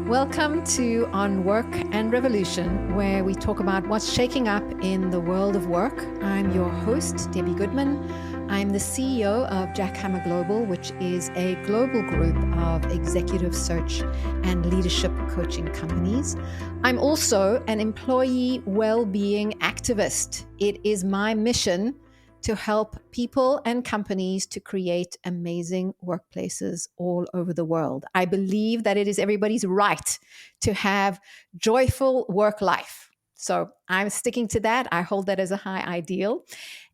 Welcome to On Work and Revolution, where we talk about what's shaking up in the world of work. I'm your host, Debbie Goodman. I'm the CEO of Jackhammer Global, which is a global group of executive search and leadership coaching companies. I'm also an employee well-being activist. It is my mission to help people and companies to create amazing workplaces all over the world. I believe that it is everybody's right to have joyful work life. So I'm sticking to that. I hold that as a high ideal.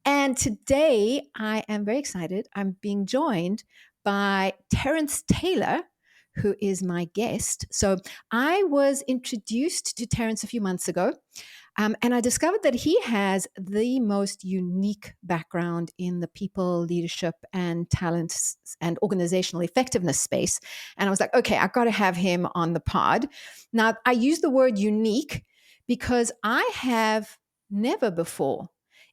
And today I am very excited. I'm being joined by Terrence Taylor, who is my guest. So I was introduced to Terrence a few months ago. And I discovered that he has the most unique background in the people, leadership, and talent and organizational effectiveness space. And I was like, okay, I've got to have him on the pod. Now, I use the word unique because I have never before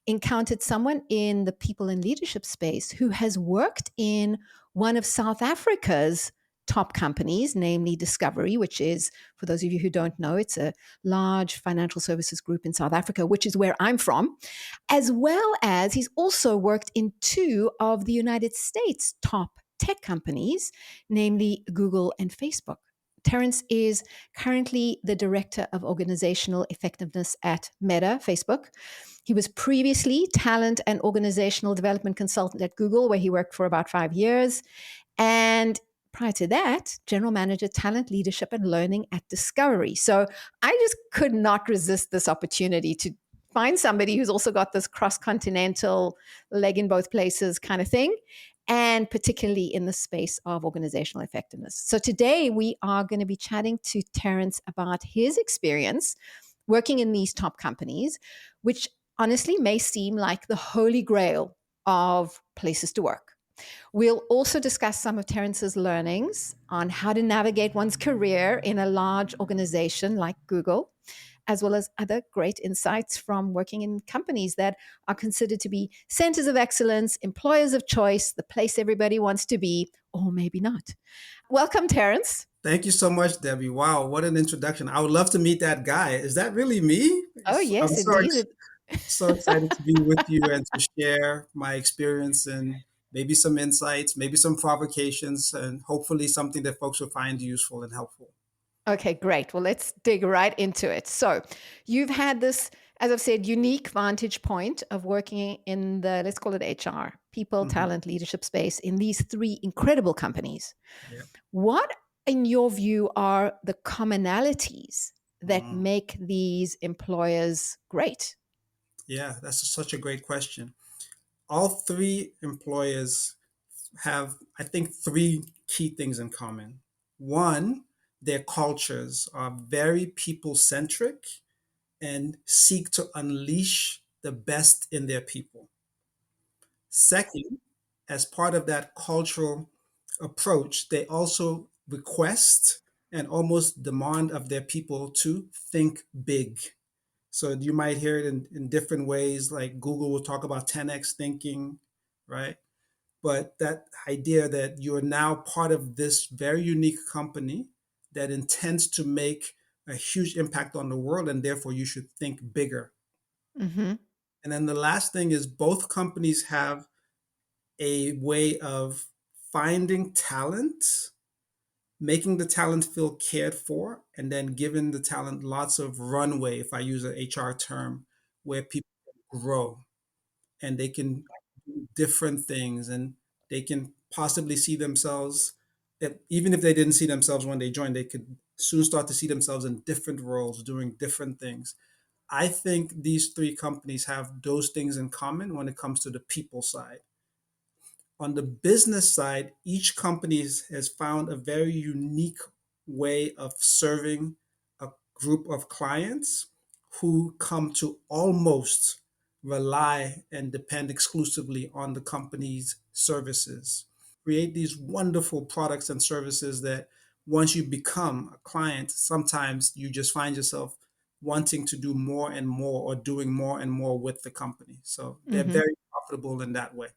encountered someone in the people and leadership space who has worked in one of South Africa's top companies, namely Discovery, which is, for those of you who don't know, it's a large financial services group in South Africa, which is where I'm from, as well as he's also worked in two of the United States' top tech companies, namely Google and Facebook. Terrence is currently the Director of Organizational Effectiveness at Meta, Facebook. He was previously Talent and Organizational Development Consultant at Google, where he worked for about 5 years. And prior to that, General Manager, Talent, Leadership, and Learning at Discovery. So I just could not resist this opportunity to find somebody who's also got this cross-continental leg in both places kind of thing, and particularly in the space of organizational effectiveness. So today we are going to be chatting to Terrence about his experience working in these top companies, which honestly may seem like the holy grail of places to work. We'll also discuss some of Terrence's learnings on how to navigate one's career in a large organization like Google, as well as other great insights from working in companies that are considered to be centers of excellence, employers of choice, the place everybody wants to be, or maybe not. Welcome, Terrence. Thank you so much, Debbie. Wow, what an introduction. I would love to meet that guy. Is that really me? Oh, I'm yes, so, indeed. so excited to be with you and to share my experience and maybe some insights, maybe some provocations, and hopefully something that folks will find useful and helpful. Okay, great. Well, let's dig right into it. So, you've had this, as I've said, unique vantage point of working in the, let's call it HR, people, Mhm. talent, leadership space in these three incredible companies. Yeah. What, in your view, are the commonalities that Mm. make these employers great? Yeah, that's such a great question. All three employers have, I think, three key things in common. One, their cultures are very people centric and seek to unleash the best in their people. Second, as part of that cultural approach, they also request and almost demand of their people to think big. So you might hear it in different ways, like Google will talk about 10x thinking, right? But that idea that you're now part of this very unique company that intends to make a huge impact on the world, and therefore you should think bigger. Mm-hmm. And then the last thing is both companies have a way of finding talent, making the talent feel cared for, and then giving the talent lots of runway, if I use an HR term, where people can grow and they can do different things and they can possibly see themselves, even if they didn't see themselves when they joined, they could soon start to see themselves in different roles, doing different things. I think these three companies have those things in common when it comes to the people side. On the business side, each company has found a very unique way of serving a group of clients who come to almost rely and depend exclusively on the company's services. Create these wonderful products and services that once you become a client, sometimes you just find yourself wanting to do more and more or doing more and more with the company. So they're Mm-hmm. very profitable in that way.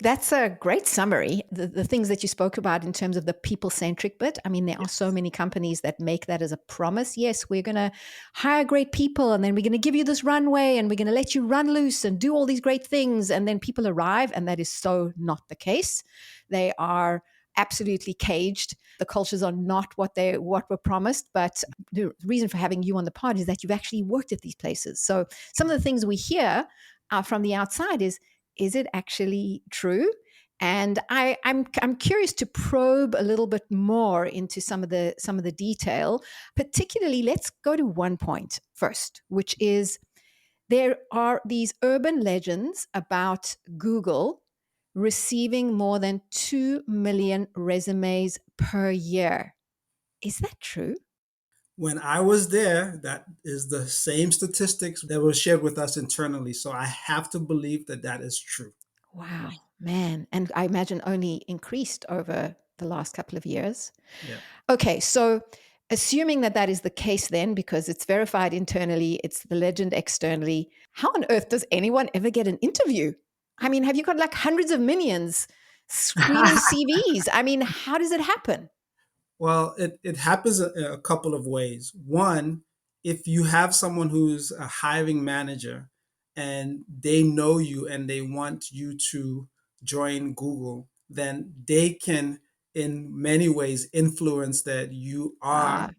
that's a great summary. The things that you spoke about in terms of the people centric bit. I mean, there are so many companies that make that as a promise. Yes, we're going to hire great people and then we're going to give you this runway and we're going to let you run loose and do all these great things. And then people arrive, and that is so not the case. They are absolutely caged. The cultures are not what were promised. But the reason for having you on the pod is that you've actually worked at these places. So some of the things we hear from the outside is it actually true? And I'm curious to probe a little bit more into some of the detail. Particularly, let's go to one point first, which is there are these urban legends about Google receiving more than 2 million resumes per year. Is that true? When I was there, that is the same statistics that were shared with us internally. So I have to believe that that is true. Wow, man. And I imagine only increased over the last couple of years. Yeah. Okay, so assuming that that is the case, then, because it's verified internally, it's the legend externally, how on earth does anyone ever get an interview? I mean, have you got like hundreds of millions screening CVs? I mean, how does it happen? Well, it happens a couple of ways. One, if you have someone who's a hiring manager and they know you and they want you to join Google, then they can, in many ways, influence that Ah,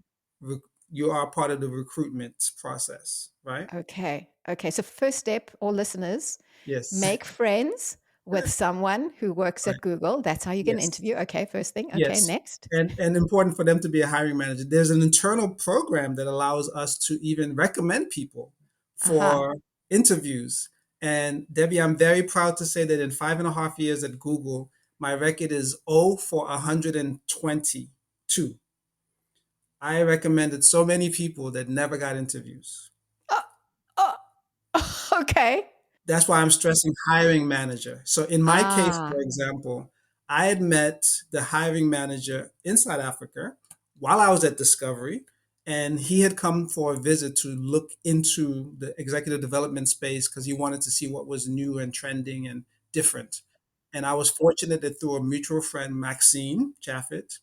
you are part of the recruitment process, right? okay. Okay. So, first step, all listeners, Yes. make friends with someone who works Right. at Google. That's how you get an Yes. interview. Okay. First thing. Okay. Yes. Next. And important for them to be a hiring manager. There's an internal program that allows us to even recommend people Aha. for interviews. And Debbie, I'm very proud to say that in 5.5 years at Google, my record is 0 for 122. I recommended so many people that never got interviews. Oh, oh, okay. That's why I'm stressing hiring manager. So in my case, Ah. for example, I had met the hiring manager in South Africa while I was at Discovery, and he had come for a visit to look into the executive development space because he wanted to see what was new and trending and different. And I was fortunate that through a mutual friend, Maxine Jaffet,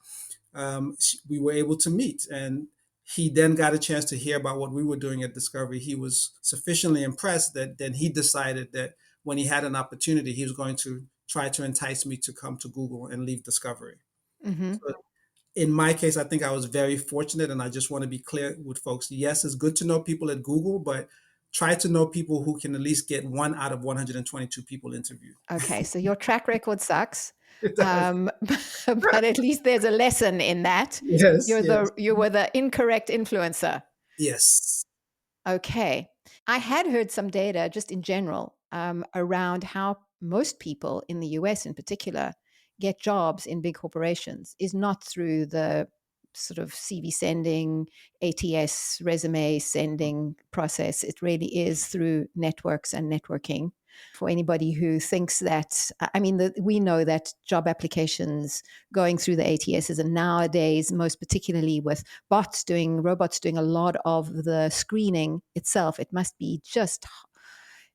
we were able to meet. And he then got a chance to hear about what we were doing at Discovery. He was sufficiently impressed that then he decided that when he had an opportunity, he was going to try to entice me to come to Google and leave Discovery. Hmm. So in my case, I think I was very fortunate, and I just want to be clear with folks. Yes, it's good to know people at Google, but try to know people who can at least get one out of 122 people interviewed. Okay. So your track record sucks. It does. But at least there's a lesson in that. Yes, You're yes, the you were the incorrect influencer. yes. Okay. I had heard some data just in general around how most people in the US in particular get jobs in big corporations is not through the sort of CV sending, ATS resume sending process. It really is through networks and networking. For anybody who thinks that, I mean, we know that job applications going through the ATSs, and nowadays, most particularly with robots doing a lot of the screening itself, it must be just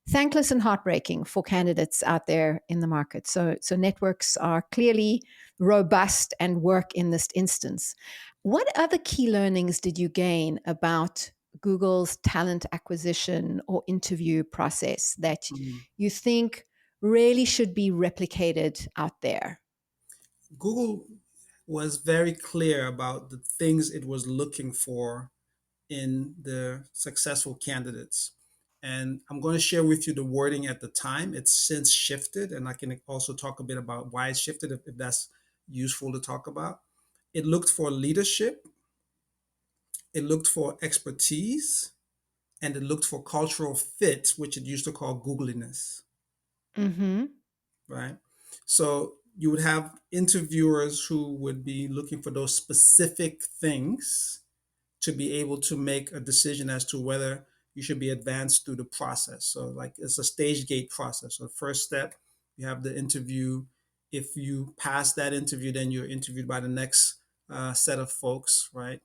thankless and heartbreaking for candidates out there in the market. So networks are clearly robust and work in this instance. What other key learnings did you gain about Google's talent acquisition or interview process that Mm. you think really should be replicated out there? Google was very clear about the things it was looking for in the successful candidates. And I'm going to share with you the wording at the time. It's since shifted, and I can also talk a bit about why it shifted if that's useful to talk about. It looked for leadership, it looked for expertise, and it looked for cultural fit, which it used to call Googliness, Mm-hmm. right? So you would have interviewers who would be looking for those specific things to be able to make a decision as to whether you should be advanced through the process. So, like, it's a stage gate process. So, first step, you have the interview. If you pass that interview, then you're interviewed by the next set of folks, right?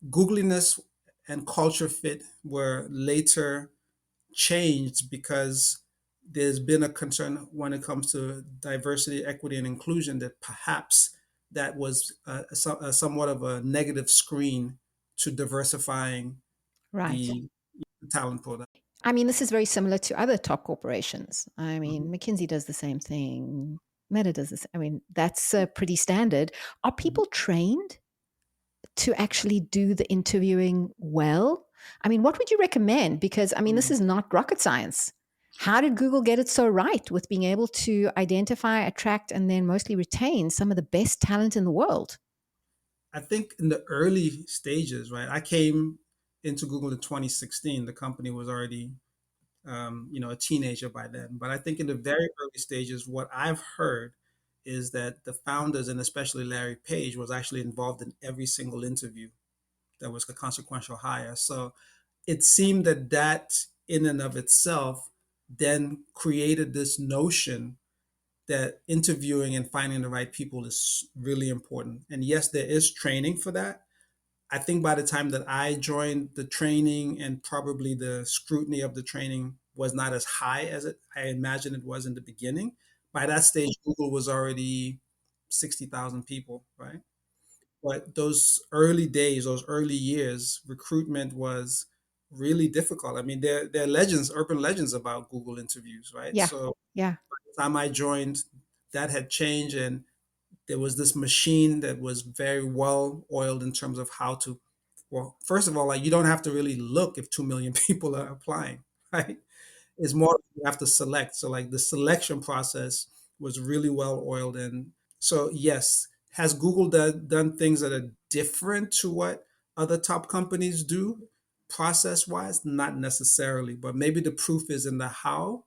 Googliness and culture fit were later changed because there's been a concern when it comes to diversity, equity, and inclusion that perhaps that was somewhat of a negative screen to diversifying Right. the talent pool. I mean, this is very similar to other top corporations. I mean, Mhm, McKinsey does the same thing. Meta does this. I mean, that's pretty standard. Are mhm, people trained to actually do the interviewing well? I mean, what would you recommend? Because, I mean, this mhm. is not rocket science. How did Google get it so right with being able to identify, attract, and then mostly retain some of the best talent in the world? I think in the early stages, right? I came into Google in 2016. The company was already, a teenager by then. But I think in the very early stages, what I've heard is that the founders and especially Larry Page was actually involved in every single interview that was a consequential hire. So it seemed that in and of itself then created this notion that interviewing and finding the right people is really important. And yes, there is training for that. I think by the time that I joined, the training and probably the scrutiny of the training was not as high as I imagined it was in the beginning. By that stage, Google was already 60,000 people, right? But those early days, those early years, recruitment was really difficult. I mean, there are legends, urban legends about Google interviews, right? Yeah. So Yeah. by the time I joined, that had changed, and there was this machine that was very well oiled in terms of how to, well, first of all, like you don't have to really look if 2 million people are applying, right? It's more you have to select. So like the selection process was really well oiled. And so yes, has Google done things that are different to what other top companies do process wise? Not necessarily, but maybe the proof is in the how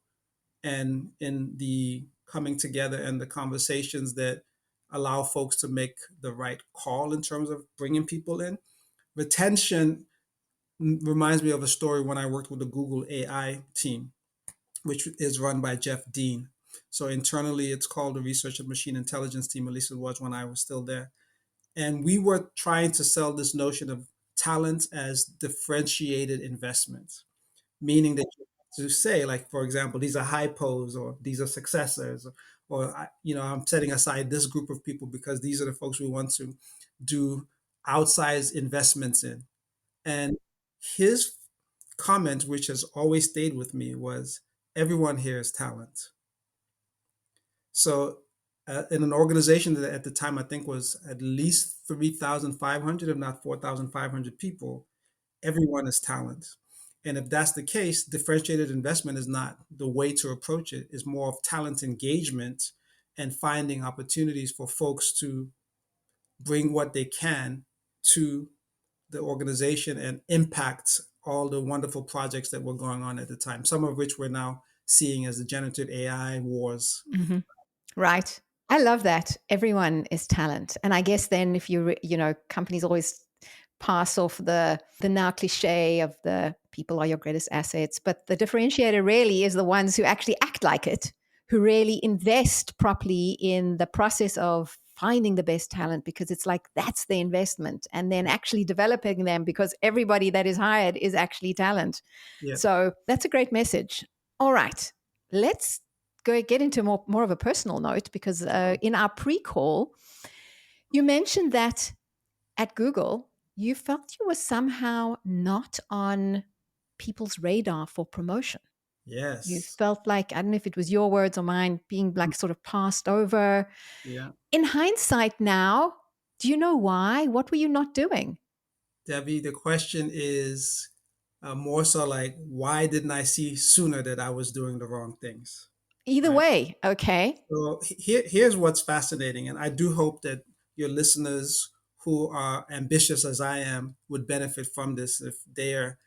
and in the coming together and the conversations that allow folks to make the right call in terms of bringing people in. Retention reminds me of a story when I worked with the Google AI team, which is run by Jeff Dean. So internally, it's called the Research and Machine Intelligence team. At least it was when I was still there. And we were trying to sell this notion of talent as differentiated investments, meaning that you have to say, like, for example, these are hypos or these are successors, or I'm setting aside this group of people because these are the folks we want to do outsized investments in. And his comment, which has always stayed with me, was everyone here is talent. So, in an organization that at the time I think was at least 3,500, if not 4,500 people, everyone is talent. And if that's the case, differentiated investment is not the way to approach it. It's more of talent engagement and finding opportunities for folks to bring what they can to the organization and impact all the wonderful projects that were going on at the time, some of which we're now seeing as the generative AI wars. Hmm. Right. I love that. Everyone is talent. And I guess then if companies always pass off the now cliche of the people are your greatest assets, but the differentiator really is the ones who actually act like it, who really invest properly in the process of finding the best talent because it's like that's the investment and then actually developing them because everybody that is hired is actually talent. Yeah. So that's a great message. All right. Let's go get into more of a personal note because in our pre-call, you mentioned that at Google, you felt you were somehow not on people's radar for promotion. You Yes. felt like, I don't know if it was your words or mine, being like sort of passed over. Yeah. In hindsight now, do you know why? What were you not doing? Debbie, the question is more so like, why didn't I see sooner that I was doing the wrong things? Either Right. way, okay. So here's what's fascinating, and I do hope that your listeners who are ambitious as I am would benefit from this if they're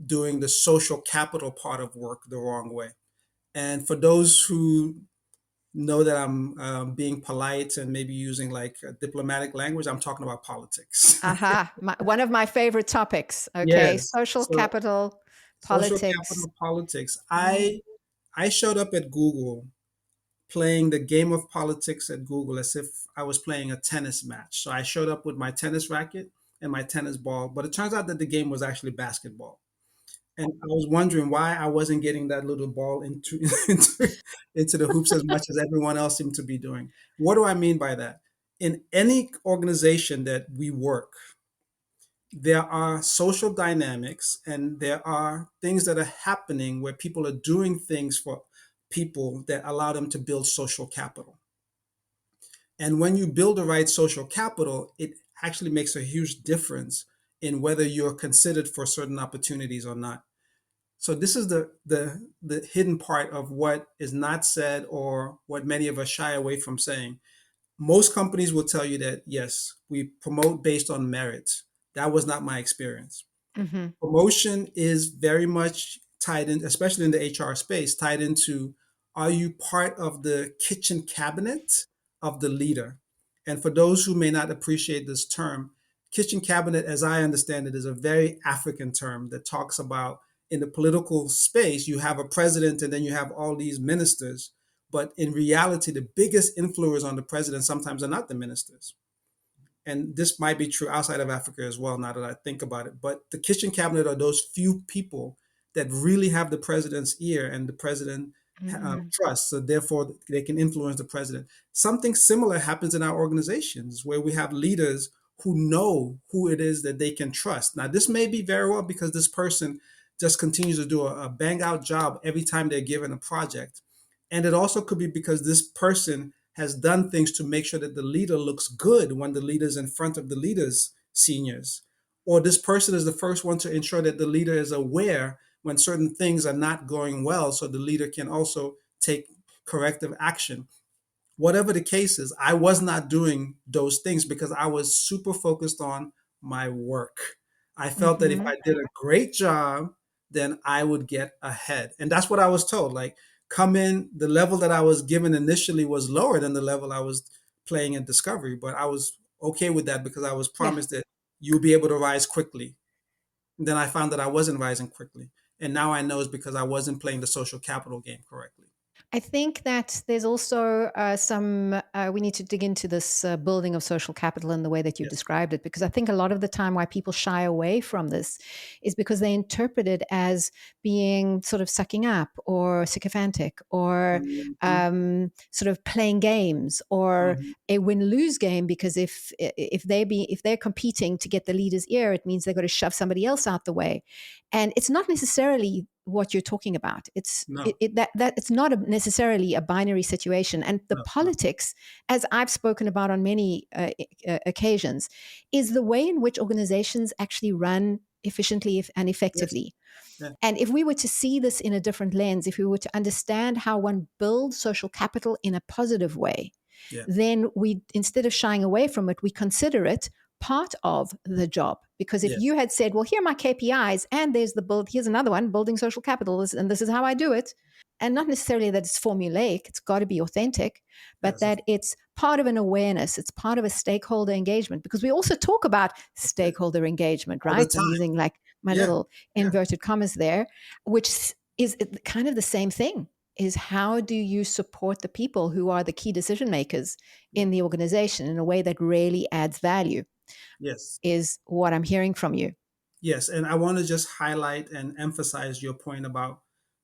doing the social capital part of work the wrong way. And for those who know that I'm being polite and maybe using like diplomatic language, I'm talking about politics. Aha, one of my favorite topics. Okay, Yes. social So capital, social politics. capital politics. Mm. I showed up at Google playing the game of politics at Google as if I was playing a tennis match. So I showed up with my tennis racket and my tennis ball, but it turns out that the game was actually basketball. And I was wondering why I wasn't getting that little ball into into the hoops as much as everyone else seemed to be doing. What do I mean by that? In any organization that we work, there are social dynamics and there are things that are happening where people are doing things for people that allow them to build social capital. And when you build the right social capital, it actually makes a huge difference in whether you're considered for certain opportunities or not. So this is the hidden part of what is not said or what many of us shy away from saying. Most companies will tell you that yes, we promote based on merit. That was not my experience. Mm-hmm. Promotion is very much tied in, especially in the HR space, tied into, are you part of the kitchen cabinet of the leader? And for those who may not appreciate this term, kitchen cabinet, as I understand it, is a very African term that talks about, in the political space, you have a president and then you have all these ministers. But in reality, the biggest influence on the president sometimes are not the ministers, and this might be true outside of Africa as well, now that I think about it. But the kitchen cabinet are those few people that really have the president's ear and the president Mm-hmm. trusts, so therefore they can influence the president. Something similar happens in our organizations where we have leaders who know who it is that they can trust. Now, this may be very well because this person just continues to do a bang out job every time they're given a project. And it also could be because this person has done things to make sure that the leader looks good when the leader's in front of the leader's seniors. Or this person is the first one to ensure that the leader is aware when certain things are not going well, so the leader can also take corrective action. Whatever the case is, I was not doing those things because I was super focused on my work. I felt that if Mm-hmm. I did a great job, then I would get ahead. And that's what I was told. Like, come in, the level that I was given initially was lower than the level I was playing in Discovery, but I was okay with that because I was Yeah. promised that you'll be able to rise quickly. And then I found that I wasn't rising quickly. And now I know it's because I wasn't playing the social capital game correctly. I think that there's also we need to dig into this building of social capital in the way that you've Yes. described it, because I think a lot of the time why people shy away from this is because they interpret it as being sort of sucking up or sycophantic or Mhm. sort of playing games or Mhm. a win-lose game, because if they're competing to get the leader's ear, it means they've got to shove somebody else out the way. And it's not necessarily what you're talking about. No, That it's not necessarily a binary situation, and the no, no. politics, as I've spoken about on many occasions, is the way in which organizations actually run efficiently and Yes. effectively. Yeah. And if we were to see this in a different lens, if we were to understand how one builds social capital in a positive way, Yeah. then we, instead of shying away from it, we consider it part of the job. Because if Yes. you had said, well, here are my KPIs, and here's another one, building social capital, and this is how I do it. And not necessarily that it's formulaic, it's got to be authentic, but Yes. that it's part of an awareness, it's part of a stakeholder engagement. Because we also talk about That's it. stakeholder engagement, All the right? I'm time. using like my Yeah. little Yeah. inverted commas there, which is kind of the same thing, is how do you support the people who are the key decision makers Yeah. in the organization in a way that really adds value, Yes. is what I'm hearing from you. Yes. And I want to just highlight and emphasize your point about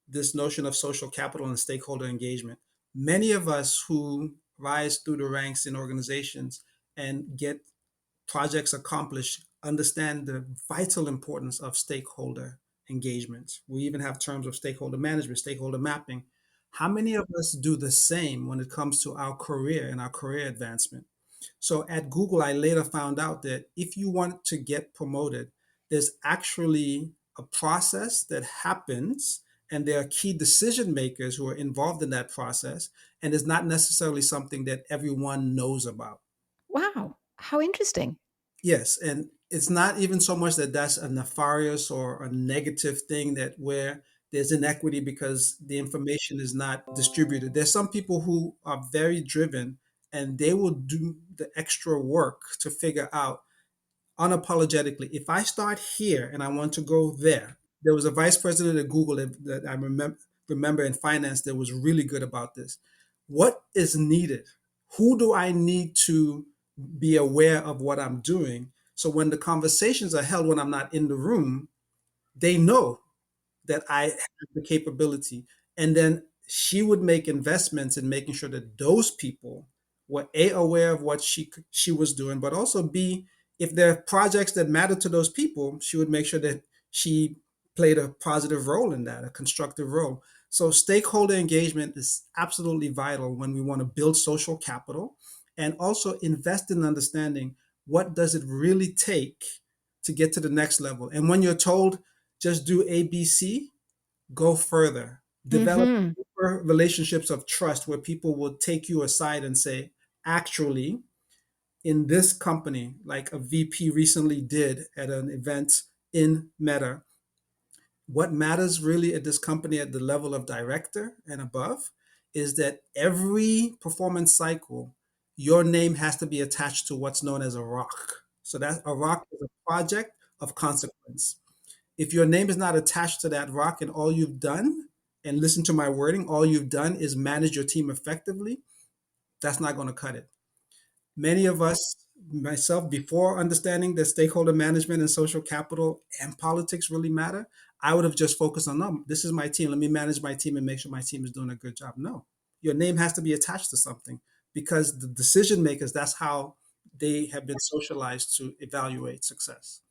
this notion of social capital and stakeholder engagement. Many of us who rise through the ranks in organizations and get projects accomplished understand the vital importance of stakeholder engagement. We even have terms of stakeholder management, stakeholder mapping. How many of us do the same when it comes to our career and our career advancement? So at Google, I later found out that if you want to get promoted, there's actually a process that happens, and there are key decision makers who are involved in that process. And it's not necessarily something that everyone knows about. Wow, how interesting. Yes, and it's not even so much that that's a nefarious or a negative thing, that where there's inequity because the information is not distributed. There's some people who are very driven and they will do the extra work to figure out unapologetically, if I start here and I want to go there. There was a vice president at Google that I remember in finance that was really good about this. What is needed? Who do I need to be aware of what I'm doing? So when the conversations are held when I'm not in the room, they know. that I have the capability. And then she would make investments in making sure that those people were A, aware of what she was doing, but also B, if there are projects that matter to those people, she would make sure that she played a positive role in that, a constructive role. So stakeholder engagement is absolutely vital when we want to build social capital and also invest in understanding what does it really take to get to the next level. And when you're told just do ABC, go further. Develop Mm-hmm. deeper relationships of trust where people will take you aside and say, actually, in this company, like a VP recently did at an event in Meta, what matters really at this company at the level of director and above is that every performance cycle, your name has to be attached to what's known as a rock. So that a rock is a project of consequence. If your name is not attached to that rock and all you've done, and listen to my wording, all you've done is manage your team effectively, that's not going to cut it. Many of us, myself, before understanding that stakeholder management and social capital and politics really matter, I would have just focused on, no, this is my team. Let me manage my team and make sure my team is doing a good job. No, your name has to be attached to something because the decision makers, that's how they have been socialized to evaluate success.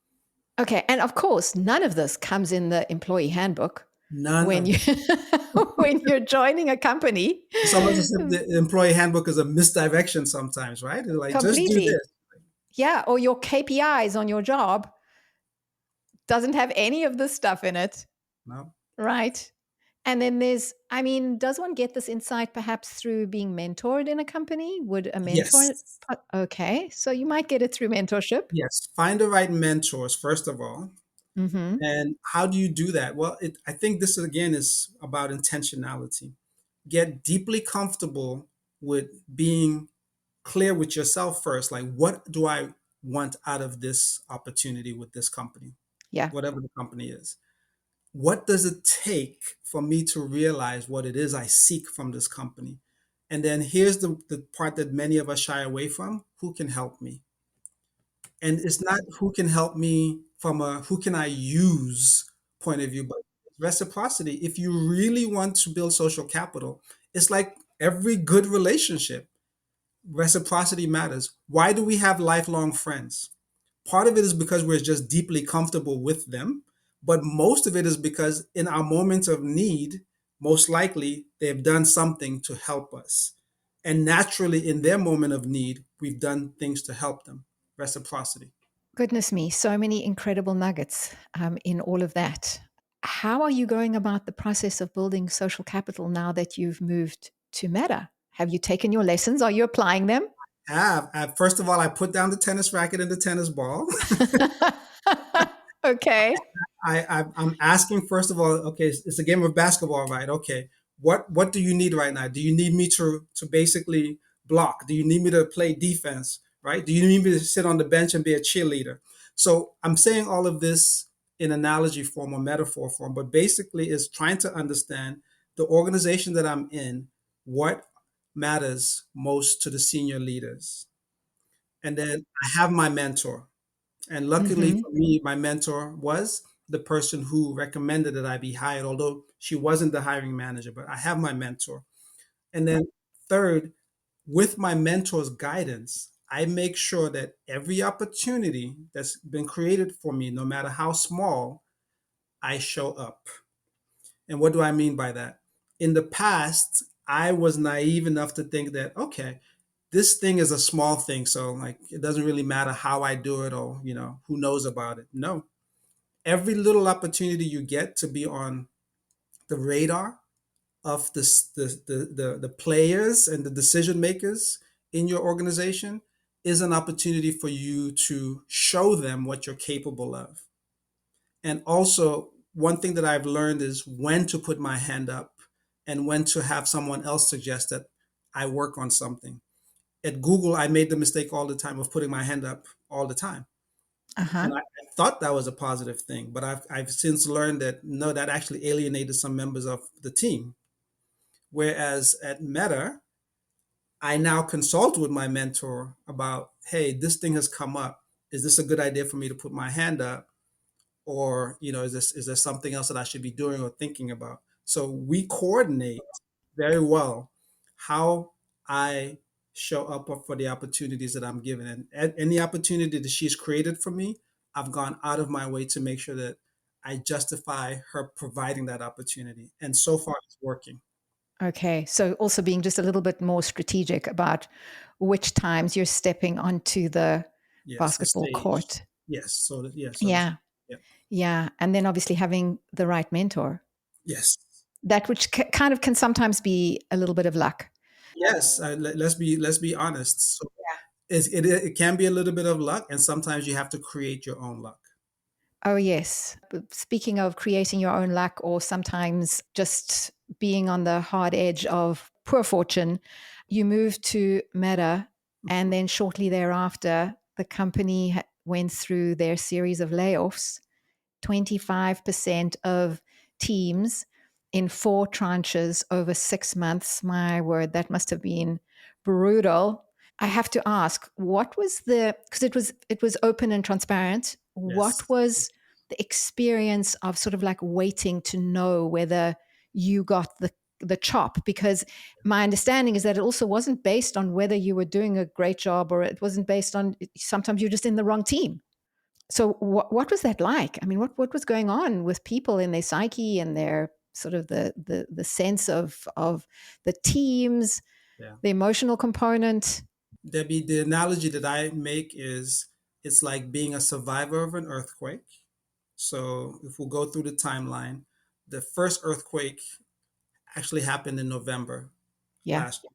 Okay, and of course, none of this comes in the employee handbook None when of you it. when you're joining a company. Someone just said the employee handbook is a misdirection sometimes, right? They're like, just do Completely. this. Yeah, or your KPIs on your job doesn't have any of this stuff in it, No. right? And then there's, I mean, does one get this insight perhaps through being mentored in a company? Would a mentor? Yes. Okay, so you might get it through mentorship. Yes. Find the right mentors, first of all. Mm-hmm. And how do you do that? Well, I think this again is about intentionality. Get deeply comfortable with being clear with yourself first. Like, what do I want out of this opportunity with this company, Yeah. whatever the company is? What does it take for me to realize what it is I seek from this company? And then here's the part that many of us shy away from: who can help me? And it's not who can help me from a who can I use point of view, but reciprocity. If you really want to build social capital, it's like every good relationship, reciprocity matters. Why do we have lifelong friends? Part of it is because we're just deeply comfortable with them, but most of it is because in our moments of need, most likely they've done something to help us. And naturally, in their moment of need, we've done things to help them. Reciprocity. Goodness me, so many incredible nuggets in all of that. How are you going about the process of building social capital now that you've moved to Meta? Have you taken your lessons? Are you applying them? First of all, I put down the tennis racket and the tennis ball. Okay. I'm asking first of all, okay, it's a game of basketball, right? Okay, what do you need right now? Do you need me to basically block? Do you need me to play defense? Right? Do you need me to sit on the bench and be a cheerleader? So I'm saying all of this in analogy form or metaphor form, but basically is trying to understand the organization that I'm in, what matters most to the senior leaders. And then I have my mentor. And luckily Mm-hmm. for me, my mentor was the person who recommended that I be hired, although she wasn't the hiring manager, but I have my mentor. And then third, with my mentor's guidance, I make sure that every opportunity that's been created for me, no matter how small, I show up. And what do I mean by that? In the past, I was naive enough to think that, okay, this thing is a small thing. So like it doesn't really matter how I do it or, who knows about it. No. Every little opportunity you get to be on the radar of the players and the decision makers in your organization is an opportunity for you to show them what you're capable of. And also, one thing that I've learned is when to put my hand up and when to have someone else suggest that I work on something. At Google, I made the mistake all the time of putting my hand up all the time. Uh-huh. And I thought that was a positive thing, but I've since learned that no, that actually alienated some members of the team. Whereas at Meta, I now consult with my mentor about, hey, this thing has come up. Is this a good idea for me to put my hand up? or is there something else that I should be doing or thinking about? So we coordinate very well how I show up for the opportunities that I'm given, and any opportunity that she's created for me, I've gone out of my way to make sure that I justify her providing that opportunity, and so far it's working. Okay. So also being just a little bit more strategic about which times you're stepping onto the Yes, the basketball stage. court. Yes, Yeah. yeah. Yeah. And then obviously having the right mentor. Yes. That which kind of can sometimes be a little bit of luck. Yes, let's be honest. So it can be a little bit of luck, and sometimes you have to create your own luck. Oh, yes. But speaking of creating your own luck, or sometimes just being on the hard edge of poor fortune, you moved to Meta, and then shortly thereafter, the company went through their series of layoffs. 25% of teams in 4 tranches over 6 months. My word, that must have been brutal. I have to ask, what was the, because it was open and transparent. What Yes. was the experience of sort of like waiting to know whether you got the chop? Because my understanding is that it also wasn't based on whether you were doing a great job, or it wasn't based on, sometimes you're just in the wrong team. So what was that like? I mean, what was going on with people in their psyche and their sort of the sense of the teams, Yeah. the emotional component? Debbie, the analogy that I make is it's like being a survivor of an earthquake. So if we'll go through the timeline, the first earthquake actually happened in November Yeah. last year.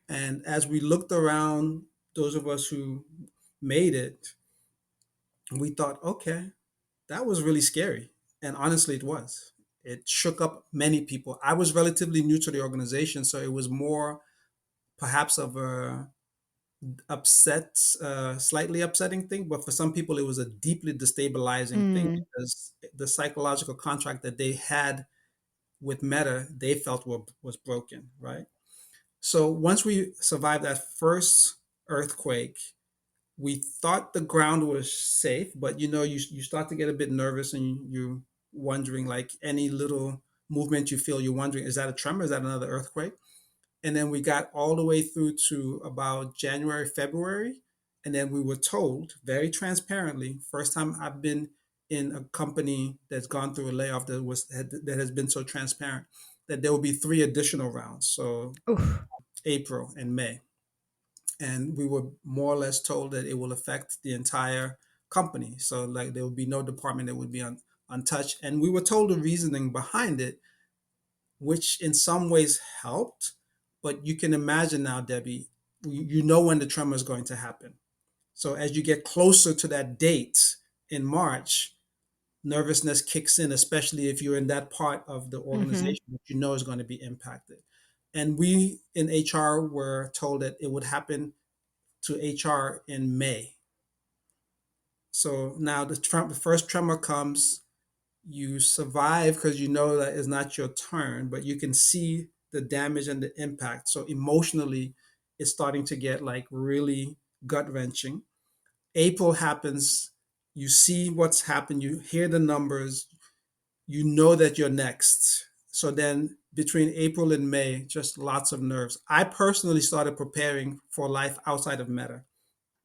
And as we looked around, those of us who made it, we thought, okay, that was really scary. And honestly, it was. It shook up many people. I was relatively new to the organization, so it was more perhaps of a slightly upsetting thing. But for some people, it was a deeply destabilizing thing Mm. because the psychological contract that they had with Meta, they felt was broken, right? So once we survived that first earthquake, we thought the ground was safe, but you start to get a bit nervous, and you wondering, like any little movement you feel, you're wondering, is that a tremor? Is that another earthquake? And then we got all the way through to about January, February, and then we were told very transparently, first time I've been in a company that's gone through a layoff that has been so transparent, that there will be 3 additional rounds. So Oof. April and May. And we were more or less told that it will affect the entire company. So like there would be no department that would be untouched. And we were told the reasoning behind it, which in some ways helped. But you can imagine now, Debbie, you know when the tremor is going to happen. So as you get closer to that date in March, nervousness kicks in, especially if you're in that part of the Mm-hmm. organization that you know is going to be impacted. And we in HR were told that it would happen to HR in May. So now the first tremor comes, you survive because you know that it's not your turn, but you can see the damage and the impact. So emotionally, it's starting to get like really gut wrenching. April happens, you see what's happened, you hear the numbers, you know that you're next. So then between April and May, just lots of nerves. I personally started preparing for life outside of Meta.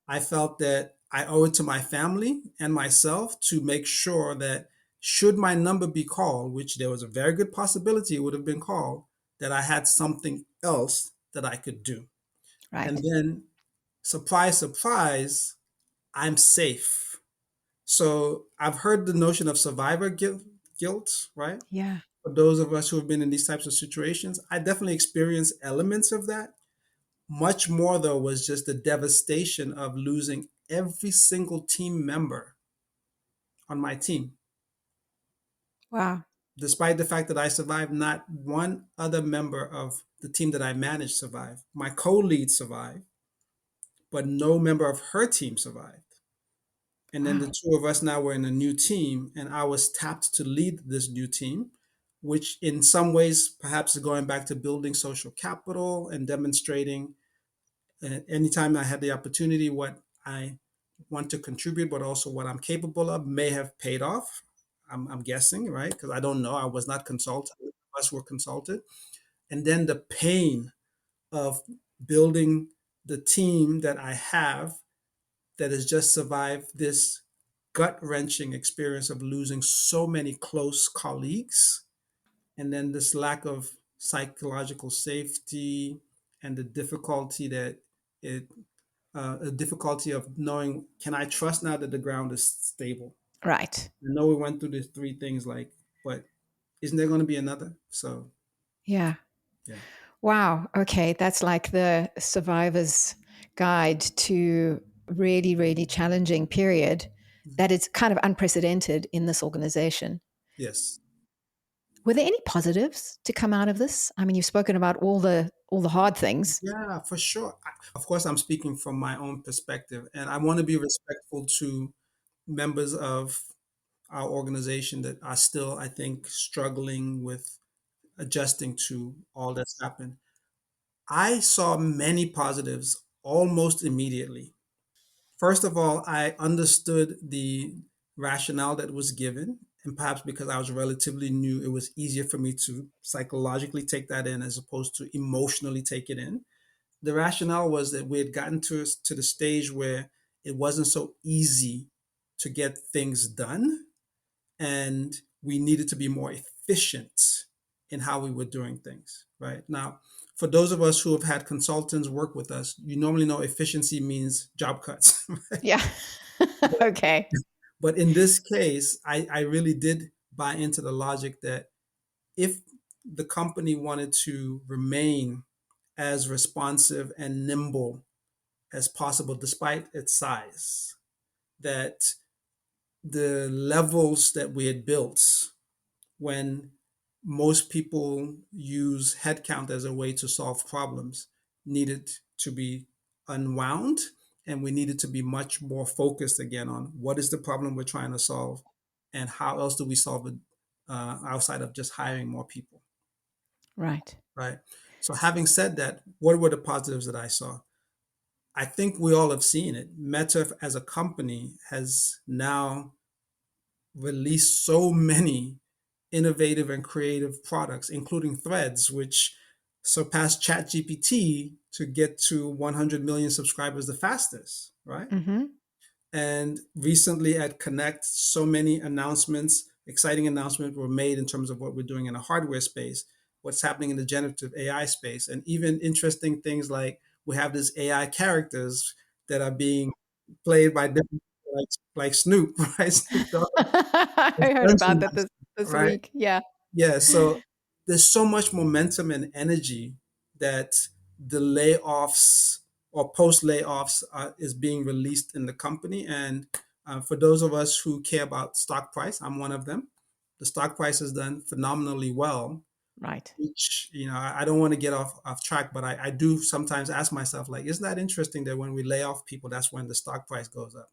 I felt that I owe it to my family and myself to make sure that should my number be called, which there was a very good possibility it would have been called, that I had something else that I could do. And Right. then, surprise, surprise, I'm safe. So I've heard the notion of survivor guilt, right? Yeah. For those of us who have been in these types of situations, I definitely experienced elements of that. Much more, though, was just the devastation of losing every single team member on my team. Wow. Despite the fact that I survived, not one other member of the team that I managed survived. My co lead survived, but no member of her team survived. And then the Wow. two of us now were in a new team, and I was tapped to lead this new team, which in some ways perhaps is going back to building social capital and demonstrating anytime I had the opportunity what I want to contribute, but also what I'm capable of may have paid off. I'm guessing, right? Because I don't know. I was not consulted. Us were consulted. And then the pain of building the team that I have that has just survived this gut wrenching experience of losing so many close colleagues, and then this lack of psychological safety and the difficulty that it a difficulty of knowing, can I trust now that the ground is stable? Right. I know we went through these three things, like, but isn't there going to be another? So Yeah. yeah. Wow. Okay. That's like the survivor's guide to really, really challenging period that is kind of unprecedented in this organization. Yes. Were there any positives to come out of this? I mean, you've spoken about all the hard things. Yeah, for sure. Of course, I'm speaking from my own perspective, and I want to be respectful to members of our organization that are still, I think, struggling with adjusting to all that's happened. I saw many positives almost immediately. First of all, I understood the rationale that was given, and perhaps because I was relatively new, it was easier for me to psychologically take that in as opposed to emotionally take it in. The rationale was that we had gotten to the stage where it wasn't so easy to get things done, and we needed to be more efficient in how we were doing things. Right now, for those of us who have had consultants work with us, you normally know efficiency means job cuts. Right? Yeah. Okay. But in this case, I really did buy into the logic that if the company wanted to remain as responsive and nimble as possible, despite its size, that the levels that we had built, when most people use headcount as a way to solve problems, needed to be unwound. And we needed to be much more focused again on what is the problem we're trying to solve and how else do we solve it outside of just hiring more people. Right. Right. So, having said that, what were the positives that I saw? I think we all have seen it. Meta as a company has now released so many innovative and creative products, including Threads, which surpassed ChatGPT to get to 100 million subscribers the fastest, right? Mm-hmm. And recently at Connect, so many announcements, exciting announcements were made in terms of what we're doing in the hardware space, what's happening in the generative AI space, and even interesting things like we have these AI characters that are being played by different people, like Snoop, right? Snoop Dogg, I heard Dungeon about that Master, this right? week. Yeah. Yeah, so there's so much momentum and energy that the layoffs or post layoffs is being released in the company. And for those of us who care about stock price, I'm one of them. The stock price has done phenomenally well. Right. Which, I don't want to get off track, but I do sometimes ask myself, like, isn't that interesting that when we lay off people, that's when the stock price goes up?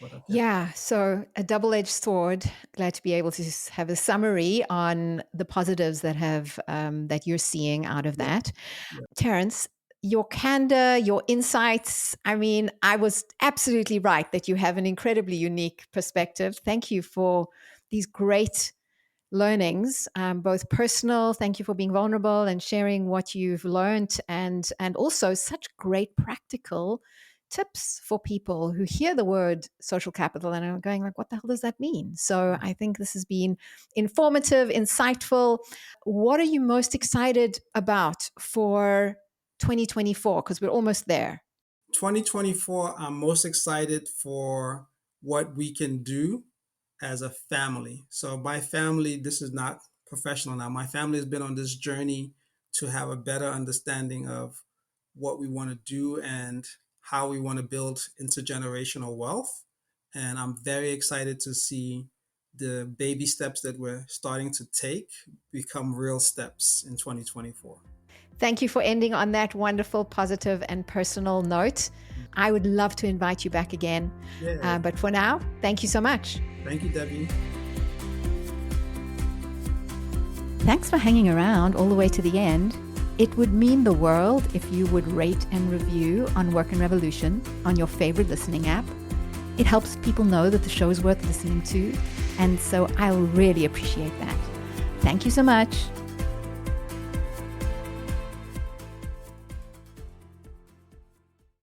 But okay. Yeah, so a double-edged sword. Glad to be able to have a summary on the positives that you're seeing out of Yeah, that. yeah. Terrence, your candor, your insights. I mean, I was absolutely right that you have an incredibly unique perspective. Thank you for these great learnings, both personal. Thank you for being vulnerable and sharing what you've learned, and also such great practical tips for people who hear the word social capital and are going like, what the hell does that mean? So I think this has been informative, insightful. What are you most excited about for 2024? Because we're almost there. 2024, I'm most excited for what we can do as a family. So, my family, this is not professional now. My family has been on this journey to have a better understanding of what we want to do and how we want to build intergenerational wealth. And I'm very excited to see the baby steps that we're starting to take become real steps in 2024. Thank you for ending on that wonderful, positive, and personal note. I would love to invite you back again. Yeah. But for now, thank you so much. Thank you, Debbie. Thanks for hanging around all the way to the end. It would mean the world if you would rate and review On Work and Revolution on your favorite listening app. It helps people know that the show is worth listening to, and so I'll really appreciate that. Thank you so much.